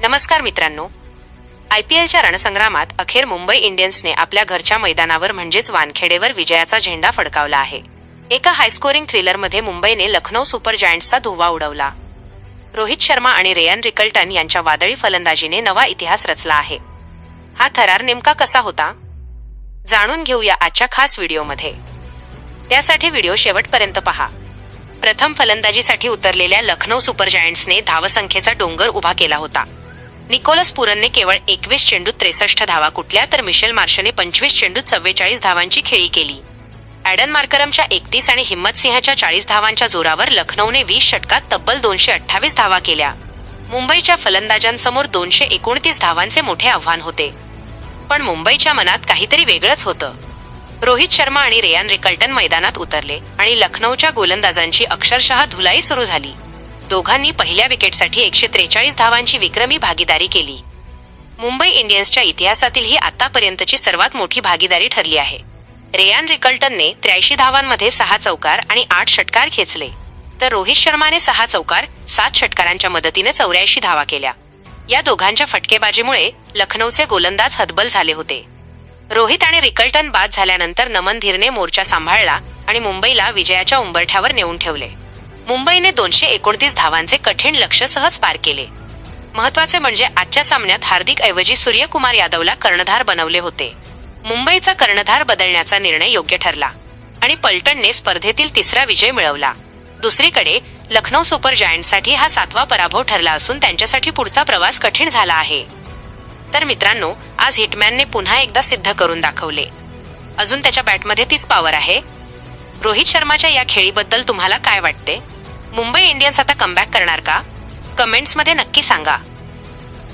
नमस्कार मित्रांनो, IPLच्या रणसंग्रामात अखेर मुंबई इंडियन्सने आपल्या घरच्या मैदानावर म्हणजेच वानखेडेवर विजयाचा झेंडा फडकावला आहे. एका हायस्कोरिंग थ्रिलरमध्ये मुंबईने लखनौ सुपर जायंट्सचा धुव्वा उडवला. रोहित शर्मा आणि रेयन रिकल्टन यांच्या वादळी फलंदाजीने नवा इतिहास रचला आहे. हा थरार नेमका कसा होता जाणून घेऊया आजच्या खास व्हिडिओमध्ये. त्यासाठी व्हिडिओ शेवटपर्यंत पहा. प्रथम फलंदाजीसाठी उतरलेल्या लखनौ सुपर जायंट्सने धावसंख्येचा डोंगर उभा केला होता. निकोलस पुरनने केवळ 21 चेंडूत 63 धावा कुटल्या तर मिशेल मार्शने 25 चेंडूत 44 धावांची खेळी केली. ॲडन मार्करमच्या 31 आणि हिम्मत सिंहच्या 40 धावांच्या जोरावर लखनौने 20 षटकात तब्बल 228 धावा केल्या. मुंबईच्या फलंदाजांसमोर 229 धावांचे मोठे आव्हान होते. पण मुंबईच्या मनात काहीतरी वेगळंच होतं. रोहित शर्मा आणि रेयान रिकल्टन मैदानात उतरले आणि लखनौच्या गोलंदाजांची अक्षरशः धुलाई सुरू झाली. दोघांनी पहिल्या विकेटसाठी 143 धावांची विक्रमी भागीदारी केली. मुंबई इंडियन्सच्या इतिहासातील ही आतापर्यंतची सर्वात मोठी भागीदारी ठरली आहे. रेयान रिकल्टनने 83 धावांमध्ये 6 चौकार आणि 8 षटकार खेचले, तर रोहित शर्माने 6 चौकार 7 षटकारांच्या मदतीने 84 धावा केल्या. या दोघांच्या फटकेबाजीमुळे लखनौचे गोलंदाज हतबल झाले होते. रोहित आणि रिकल्टन बाद झाल्यानंतर नमन धीरने मोर्चा सांभाळला आणि मुंबईला विजयाच्या उंबरठ्यावर नेऊन ठेवले. मुंबईने 229 धावांचे कठीण लक्ष्य सहज पार केले. महत्त्वाचे म्हणजे आजच्या सामन्यात हार्दिक ऐवजी सूर्यकुमार यादवला कर्णधार बनवले होते. मुंबईचा कर्णधार बदलण्याचा निर्णय योग्य ठरला आणि पलटणने स्पर्धेतील तिसरा विजय मिळवला. दुसरीकडे लखनौ सुपर जायंट्ससाठी हा 7वा पराभव ठरला असून त्यांच्यासाठी पुढचा प्रवास कठीण झाला आहे. तर मित्रांनो, आज हिटमॅनने पुन्हा एकदा सिद्ध करून दाखवले. अजून त्याच्या बॅटमध्ये तीच पॉवर आहे. रोहित शर्माच्या या खेळीबद्दल तुम्हाला काय वाटते? मुंबई इंडियन्स आता कमबॅक करणार का? कमेंट्समध्ये नक्की सांगा.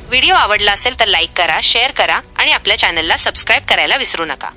व्हिडिओ आवडला असेल तर लाईक करा, शेअर करा आणि आपल्या चॅनलला सबस्क्राईब करायला विसरू नका.